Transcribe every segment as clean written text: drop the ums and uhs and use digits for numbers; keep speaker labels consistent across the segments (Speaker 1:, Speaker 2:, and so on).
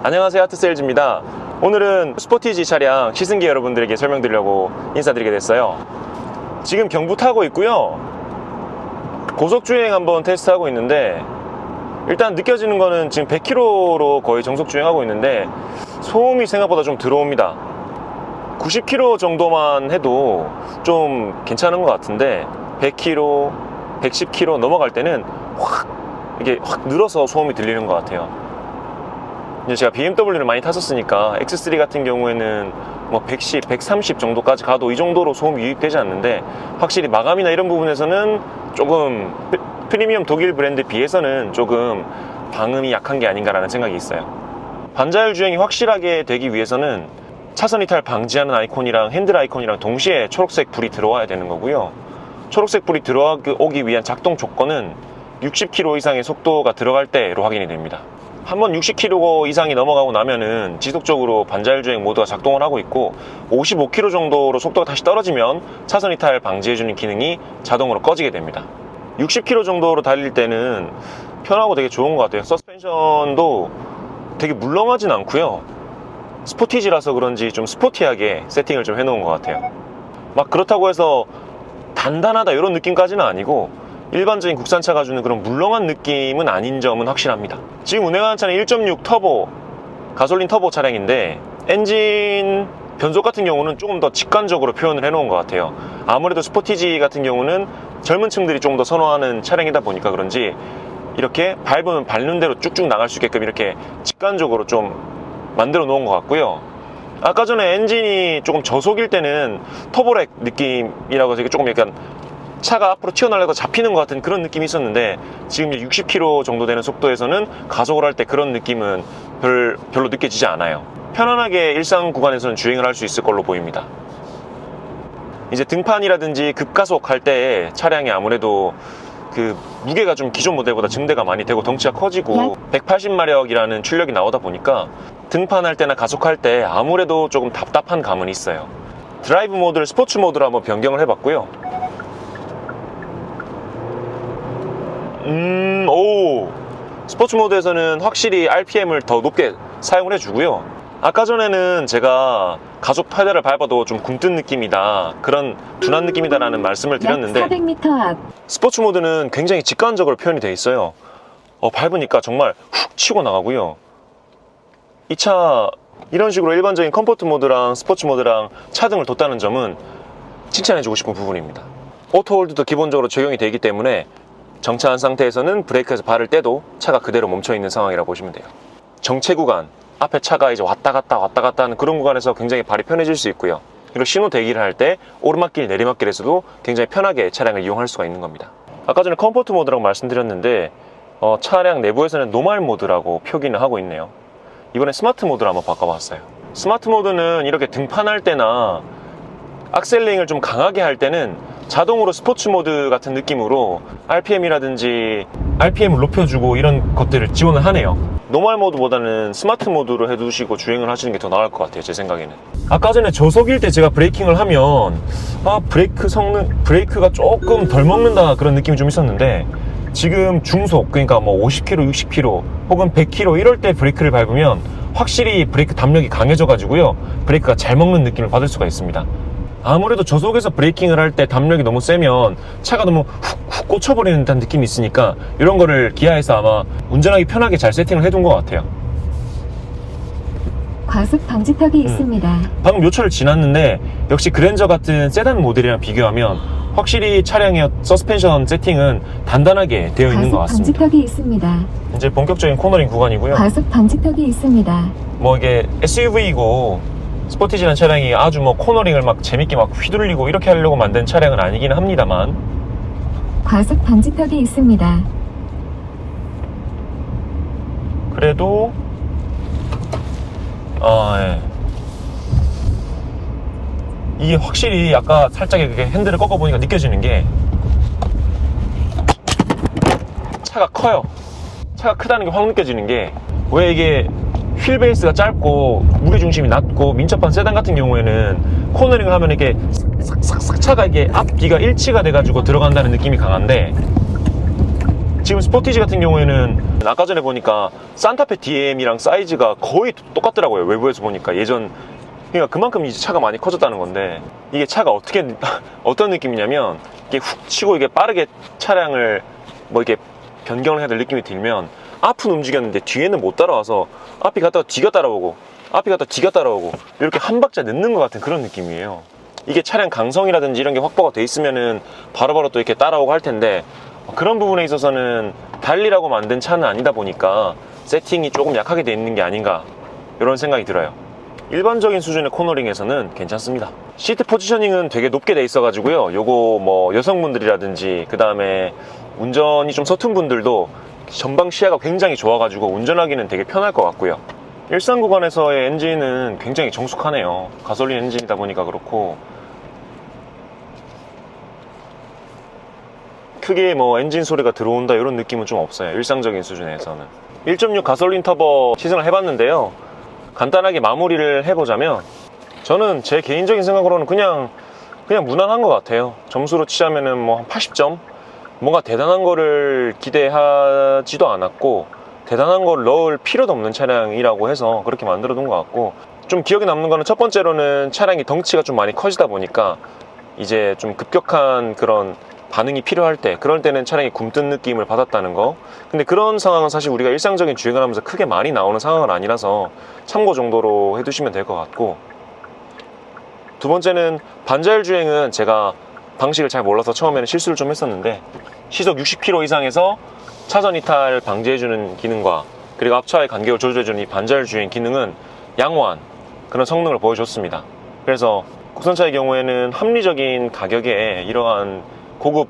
Speaker 1: 안녕하세요, 하트세일즈입니다. 오늘은 스포티지 차량 시승기 여러분들에게 설명드리려고 인사드리게 됐어요. 지금 경부 타고 있고요. 고속주행 한번 테스트하고 있는데 일단 느껴지는 거는 지금 100km로 거의 정속주행하고 있는데 소음이 생각보다 좀 들어옵니다. 90km 정도만 해도 좀 괜찮은 것 같은데 100km, 110km 넘어갈 때는 이게 확 늘어서 소음이 들리는 것 같아요. 이제 제가 BMW를 많이 탔었으니까 X3 같은 경우에는 뭐 110, 130 정도까지 가도 이 정도로 소음이 유입되지 않는데 확실히 마감이나 이런 부분에서는 조금 프리미엄 독일 브랜드에 비해서는 조금 방음이 약한 게 아닌가라는 생각이 있어요. 반자율 주행이 확실하게 되기 위해서는 차선 이탈 방지하는 아이콘이랑 핸들 아이콘이랑 동시에 초록색 불이 들어와야 되는 거고요. 초록색 불이 들어오기 위한 작동 조건은 60km 이상의 속도가 들어갈 때로 확인이 됩니다. 한번 60km 이상이 넘어가고 나면은 지속적으로 반자율 주행 모드가 작동을 하고 있고 55km 정도로 속도가 다시 떨어지면 차선 이탈 방지해주는 기능이 자동으로 꺼지게 됩니다. 60km 정도로 달릴 때는 편하고 되게 좋은 것 같아요. 서스펜션도 되게 물렁하진 않고요. 스포티지라서 그런지 좀 스포티하게 세팅을 좀 해놓은 것 같아요. 막 그렇다고 해서 단단하다 이런 느낌까지는 아니고 일반적인 국산차가 주는 그런 물렁한 느낌은 아닌 점은 확실합니다. 지금 운행하는 차는 1.6 터보 가솔린 터보 차량인데 엔진 변속 같은 경우는 조금 더 직관적으로 표현을 해놓은 것 같아요. 아무래도 스포티지 같은 경우는 젊은 층들이 좀 더 선호하는 차량이다 보니까 그런지 이렇게 밟으면 밟는 대로 쭉쭉 나갈 수 있게끔 이렇게 직관적으로 좀 만들어 놓은 것 같고요. 아까 전에 엔진이 조금 저속일 때는 터보렉 느낌이라고 해서 조금 약간 차가 앞으로 튀어나가서 잡히는 것 같은 그런 느낌이 있었는데 지금 60km 정도 되는 속도에서는 가속을 할 때 그런 느낌은 별로 느껴지지 않아요. 편안하게 일상 구간에서는 주행을 할 수 있을 걸로 보입니다. 이제 등판이라든지 급가속할 때 차량이 아무래도 그 무게가 좀 기존 모델보다 증대가 많이 되고 덩치가 커지고 180마력이라는 출력이 나오다 보니까 등판할 때나 가속할 때 아무래도 조금 답답한 감은 있어요. 드라이브 모드를 스포츠 모드로 한번 변경을 해봤고요. 스포츠 모드에서는 확실히 RPM을 더 높게 사용을 해주고요. 아까 전에는 제가 가속 페달을 밟아도 좀 굼뜬 느낌이다, 그런 둔한 느낌이다 라는 말씀을 드렸는데
Speaker 2: 400m 앞.
Speaker 1: 스포츠 모드는 굉장히 직관적으로 표현이 되어 있어요. 밟으니까 정말 훅 치고 나가고요. 이 차 이런 식으로 일반적인 컴포트 모드랑 스포츠 모드랑 차등을 뒀다는 점은 칭찬해주고 싶은 부분입니다. 오토홀드도 기본적으로 적용이 되기 때문에 정차한 상태에서는 브레이크에서 발을 떼도 차가 그대로 멈춰있는 상황이라고 보시면 돼요. 정체 구간, 앞에 차가 이제 왔다 갔다 하는 그런 구간에서 굉장히 발이 편해질 수 있고요. 그리고 신호 대기를 할 때 오르막길, 내리막길에서도 굉장히 편하게 차량을 이용할 수가 있는 겁니다. 아까 전에 컴포트 모드라고 말씀드렸는데 차량 내부에서는 노멀 모드라고 표기는 하고 있네요. 이번에 스마트 모드로 한번 바꿔봤어요. 스마트 모드는 이렇게 등판할 때나 악셀링을 좀 강하게 할 때는 자동으로 스포츠 모드 같은 느낌으로 RPM이라든지 RPM을 높여주고 이런 것들을 지원을 하네요. 노멀 모드보다는 스마트 모드로 해두시고 주행을 하시는 게 더 나을 것 같아요, 제 생각에는. 아까 전에 저속일 때 제가 브레이킹을 하면 브레이크가 조금 덜 먹는다 그런 느낌이 좀 있었는데 지금 중속, 그러니까 뭐 50km, 60km 혹은 100km 이럴 때 브레이크를 밟으면 확실히 브레이크 담력이 강해져가지고요, 브레이크가 잘 먹는 느낌을 받을 수가 있습니다. 아무래도 저속에서 브레이킹을 할 때 담력이 너무 세면 차가 너무 훅 꽂혀버리는 듯한 느낌이 있으니까 이런 거를 기아에서 아마 운전하기 편하게 잘 세팅을 해둔 것 같아요.
Speaker 2: 과속 방지턱이 있습니다.
Speaker 1: 방금 몇 초를 지났는데 역시 그랜저 같은 세단 모델이랑 비교하면 확실히 차량의 서스펜션 세팅은 단단하게 되어 있는 것 같습니다.
Speaker 2: 과속 방지턱이 있습니다.
Speaker 1: 이제 본격적인 코너링 구간이고요.
Speaker 2: 과속 방지턱이 있습니다.
Speaker 1: 뭐 이게 SUV이고 스포티지라는 차량이 아주 뭐 코너링을 막 재밌게 막 휘둘리고 이렇게 하려고 만든 차량은 아니긴 합니다만
Speaker 2: 과속 방지턱이 있습니다.
Speaker 1: 그래도 이게 확실히 아까 살짝 이렇게 핸들을 꺾어보니까 느껴지는 게 차가 커요. 차가 크다는 게 확 느껴지는 게, 왜 이게 휠 베이스가 짧고 무게중심이 낮고 민첩한 세단 같은 경우에는 코너링을 하면 이렇게 싹싹싹 차가 이게 앞뒤가 일치가 돼가지고 들어간다는 느낌이 강한데 지금 스포티지 같은 경우에는 아까 전에 보니까 산타페 DM이랑 사이즈가 거의 똑같더라고요. 외부에서 보니까. 그러니까 그만큼 이제 차가 많이 커졌다는 건데, 이게 차가 어떤 느낌이냐면, 이게 훅 치고 이게 빠르게 차량을 뭐 이렇게 변경을 해야 될 느낌이 들면, 앞은 움직였는데 뒤에는 못 따라와서 앞이 갔다가 뒤가 따라오고, 앞이 갔다가 뒤가 따라오고, 이렇게 한 박자 늦는 것 같은 그런 느낌이에요. 이게 차량 강성이라든지 이런 게 확보가 돼 있으면은 바로바로 또 이렇게 따라오고 할 텐데, 그런 부분에 있어서는 달리라고 만든 차는 아니다 보니까 세팅이 조금 약하게 돼 있는 게 아닌가, 이런 생각이 들어요. 일반적인 수준의 코너링에서는 괜찮습니다. 시트 포지셔닝은 되게 높게 돼 있어 가지고요, 요거 뭐 여성분들이라든지 그 다음에 운전이 좀 서툰 분들도 전방 시야가 굉장히 좋아 가지고 운전하기는 되게 편할 것 같고요. 일상 구간에서의 엔진은 굉장히 정숙하네요. 가솔린 엔진이다 보니까 그렇고, 크게 뭐 엔진 소리가 들어온다 이런 느낌은 좀 없어요. 일상적인 수준에서는. 1.6 가솔린 터보 시승을 해봤는데요, 간단하게 마무리를 해보자면, 저는 제 개인적인 생각으로는 그냥 무난한 것 같아요. 점수로 치자면은 뭐 한 80점? 뭔가 대단한 거를 기대하지도 않았고, 대단한 걸 넣을 필요도 없는 차량이라고 해서 그렇게 만들어 둔 것 같고, 좀 기억에 남는 거는 첫 번째로는 차량이 덩치가 좀 많이 커지다 보니까 이제 좀 급격한 그런 반응이 필요할 때, 그럴 때는 차량이 굼뜬 느낌을 받았다는 거. 근데 그런 상황은 사실 우리가 일상적인 주행을 하면서 크게 많이 나오는 상황은 아니라서 참고 정도로 해두시면 될 것 같고, 두 번째는 반자율 주행은 제가 방식을 잘 몰라서 처음에는 실수를 좀 했었는데, 시속 60km 이상에서 차선 이탈 방지해주는 기능과 그리고 앞차의 간격을 조절해주는 이 반자율 주행 기능은 양호한 그런 성능을 보여줬습니다. 그래서 국산차의 경우에는 합리적인 가격에 이러한 고급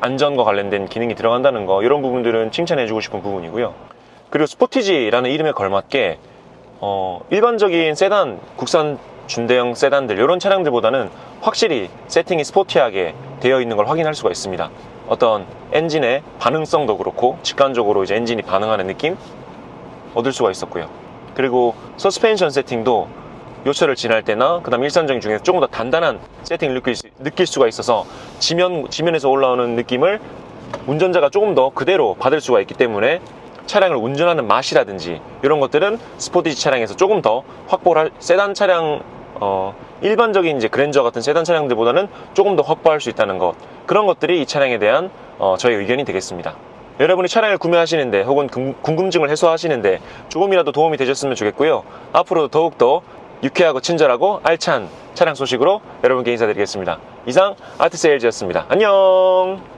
Speaker 1: 안전과 관련된 기능이 들어간다는 거, 이런 부분들은 칭찬해주고 싶은 부분이고요. 그리고 스포티지라는 이름에 걸맞게 일반적인 세단, 국산 중대형 세단들, 이런 차량들보다는 확실히 세팅이 스포티하게 되어 있는 걸 확인할 수가 있습니다. 어떤 엔진의 반응성도 그렇고 직관적으로 이제 엔진이 반응하는 느낌 얻을 수가 있었고요. 그리고 서스펜션 세팅도 요철을 지날 때나 그 다음 일산적인 중에서 조금 더 단단한 세팅을 느낄 수가 있어서 지면에서 올라오는 느낌을 운전자가 조금 더 그대로 받을 수가 있기 때문에 차량을 운전하는 맛이라든지 이런 것들은 스포티지 차량에서 조금 더 확보를 세단 차량, 일반적인 이제 그랜저 같은 세단 차량들보다는 조금 더 확보할 수 있다는 것, 그런 것들이 이 차량에 대한 저의 의견이 되겠습니다. 여러분이 차량을 구매하시는데 혹은 궁금증을 해소하시는데 조금이라도 도움이 되셨으면 좋겠고요. 앞으로도 더욱더 유쾌하고 친절하고 알찬 차량 소식으로 여러분께 인사드리겠습니다. 이상 아트세일즈였습니다. 안녕.